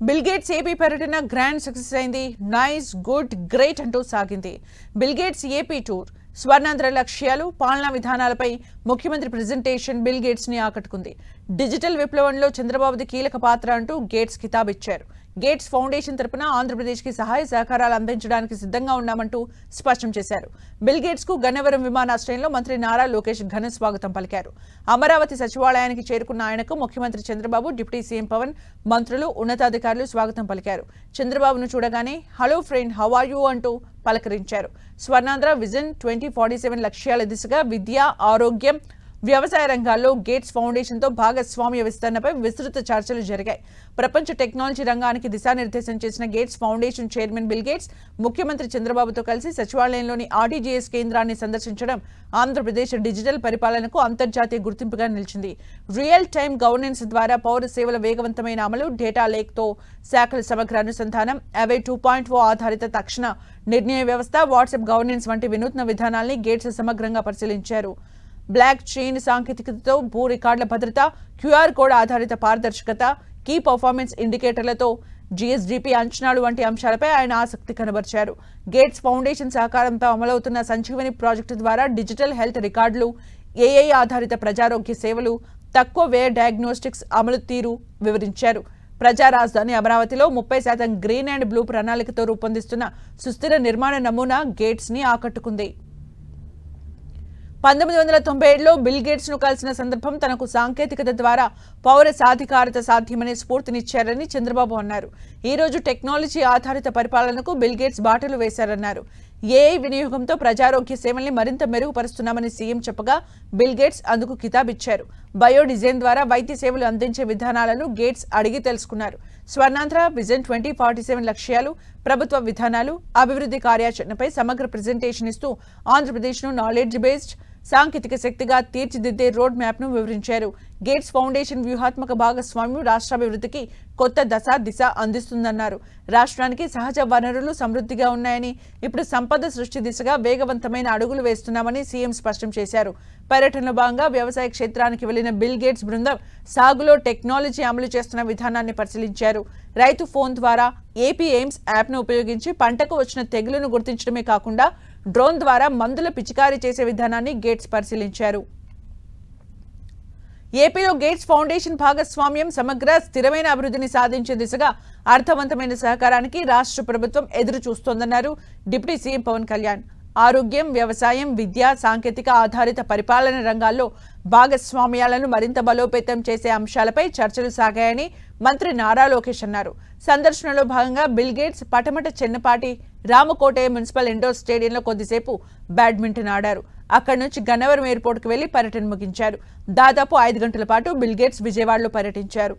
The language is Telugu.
బిల్ గేట్స్ ఏపీ పర్యటన గ్రాండ్ సక్సెస్ అయింది. నైస్, గుడ్, గ్రేట్ అంటూ సాగింది. Bill gates AP tour Swarnandhra లక్ష్యాలు, పాలనా విధానాలపై ముఖ్యమంత్రి ప్రెజెంటేషన్ బిల్ గేట్స్ ని ఆకట్టుకుంది. డిజిటల్ విప్లవంలో చంద్రబాబుది కీలక పాత్ర అంటూ గేట్స్ కితాబిచ్చారు. గేట్స్ ఫౌండేషన్ తరపున ఆంధ్రప్రదేశ్ కి సహాయ సహకారాలు అందించడానికి సిద్ధంగా ఉన్నామంటూ స్పష్టం చేశారు. బిల్ గేట్స్ కు గన్నవరం విమానాశ్రయంలో మంత్రి నారా లోకేష్ ఘన స్వాగతం పలికారు. అమరావతి సచివాలయానికి చేరుకున్న ఆయనకు ముఖ్యమంత్రి చంద్రబాబు, డిప్యూటీ సీఎం పవన్, మంత్రులు, ఉన్నతాధికారులు స్వాగతం పలికారు. చంద్రబాబును చూడగానే hello friend, how are you అంటూ పలకరించారు. స్వర్ణాంధ్ర విజన్ 2047 లక్ష్యాల దిశగా విద్య, ఆరోగ్యం, వ్యవసాయ రంగాల్లో గేట్స్ ఫౌండేషన్ తో భాగస్వామ్య విస్తరణపై విస్తృత చర్చలు జరిగాయి. ప్రపంచ టెక్నాలజీ రంగానికి దిశానిర్దేశం చేసిన gates foundation chairman bill gates ముఖ్యమంత్రి చంద్రబాబుతో కలిసి సచివాలయంలోని ఆర్టీజీఎస్ కేంద్రాన్ని సందర్శించడం ఆంధ్రప్రదేశ్ డిజిటల్ పరిపాలనకు అంతర్జాతీయ గుర్తింపుగా నిలిచింది. రియల్ టైమ్ గవర్నెన్స్ ద్వారా పౌర సేవల వేగవంతమైన అమలు, డేటా లేక్ తో శాఖల సమగ్ర అనుసంధానం, అవే 2.0 ఆధారిత తక్షణ నిర్ణయ వ్యవస్థ, వాట్సాప్ గవర్నెన్స్ వంటి వినూత్న విధానాల్ని గేట్స్ సమగ్రంగా పరిశీలించారు. బ్లాక్ చైన్ సాంకేతికతతో భూ రికార్డుల భద్రత, క్యూఆర్ కోడ్ ఆధారిత పారదర్శకత, కీ పర్ఫార్మెన్స్ ఇండికేటర్లతో జీఎస్డీపీ అంచనాలు వంటి అంశాలపై ఆయన ఆసక్తి కనబరిచారు. గేట్స్ ఫౌండేషన్ సహకారంతో అమలవుతున్న సంజీవని ప్రాజెక్టు ద్వారా డిజిటల్ హెల్త్ రికార్డులు, ఏఐ ఆధారిత ప్రజారోగ్య సేవలు, తక్కువ వ్యయ డయాగ్నోస్టిక్స్ అమలు తీరు వివరించారు. ప్రజా రాజధాని అమరావతిలో 30% గ్రీన్ అండ్ బ్లూ ప్రణాళికతో రూపొందిస్తున్న సుస్థిర నిర్మాణ నమూనా గేట్స్ ని ఆకట్టుకుంది. 1997లో బిల్ గేట్స్ ను కలిసిన సందర్భం తనకు సాంకేతికత ద్వారా పౌర సాధికారత సాధ్యమనే స్ఫూర్తినిచ్చారని చంద్రబాబు అన్నారు. ఈ రోజు టెక్నాలజీ ఆధారిత పరిపాలనకు బిల్ గేట్స్ బాటలు వేశారన్నారు. ఏఐ వినియోగంతో ప్రజారోగ్య సేవల్ని మరింత మెరుగుపరుస్తున్నామని సీఎం చెప్పగా బిల్ గేట్స్ అందుకు కితాబిచ్చారు. బయో డిజైన్ ద్వారా వైద్య సేవలు అందించే విధానాలను గేట్స్ అడిగి తెలుసుకున్నారు. స్వర్ణాంధ్ర విజన్ 2047 లక్ష్యాలు, ప్రభుత్వ విధానాలు, అభివృద్ధి కార్యాచరణపై సమగ్ర ప్రెజెంటేషన్ ఇస్తూ ఆంధ్రప్రదేశ్ను నాలెడ్జ్ బేస్డ్ సాంకేతిక శక్తిగా తీర్చిదిద్దే రోడ్ మ్యాప్ ను వివరించారు. గేట్స్ ఫౌండేషన్ వ్యూహాత్మక భాగస్వామ్యం రాష్ట్రాభివృద్ధికి కొత్త దిశ అందిస్తుందన్నారు. రాష్ట్రానికి సహజ వనరులు సమృద్ధిగా ఉన్నాయని, ఇప్పుడు సంపద సృష్టి దిశగా వేగవంతమైన అడుగులు వేస్తున్నామని సీఎం స్పష్టం చేశారు. పర్యటనలో భాగంగా వ్యవసాయ క్షేత్రానికి వెళ్లిన బిల్ గేట్స్ బృందం సాగులో టెక్నాలజీ అమలు చేస్తున్న విధానాన్ని పరిశీలించారు. రైతు ఫోన్ ద్వారా ఏపీ ఎయిమ్స్ యాప్ను ఉపయోగించి పంటకు వచ్చిన తెగులును గుర్తించడమే కాకుండా డ్రోన్ ద్వారా మందుల పిచికారీ చేసే విధానాన్ని గేట్స్ పరిశీలించారు. ఏపీలో గేట్స్ ఫౌండేషన్ భాగస్వామ్యం సమగ్ర, స్థిరమైన అభివృద్ధిని సాధించే దిశగా అర్థవంతమైన సహకారానికి రాష్ట్ర ప్రభుత్వం ఎదురు చూస్తోందన్నారు డిప్యూటీ సీఎం పవన్ కళ్యాణ్. ఆరోగ్యం, వ్యవసాయం, విద్య, సాంకేతిక ఆధారిత పరిపాలన రంగాల్లో భాగస్వామ్యాలను మరింత బలోపేతం చేసే అంశాలపై చర్చలు సాగాయని మంత్రి నారా లోకేష్ అన్నారు. సందర్శనలో భాగంగా Bill Gates Patamata Chennapati Ramakotayya municipal indoor స్టేడియంలో కొద్దిసేపు బ్యాడ్మింటన్ ఆడారు. అక్కడి నుంచి గన్నవరం ఎయిర్పోర్టుకు వెళ్లి పర్యటన ముగించారు. దాదాపు 5 గంటల పాటు బిల్ గేట్స్ విజయవాడలో పర్యటించారు.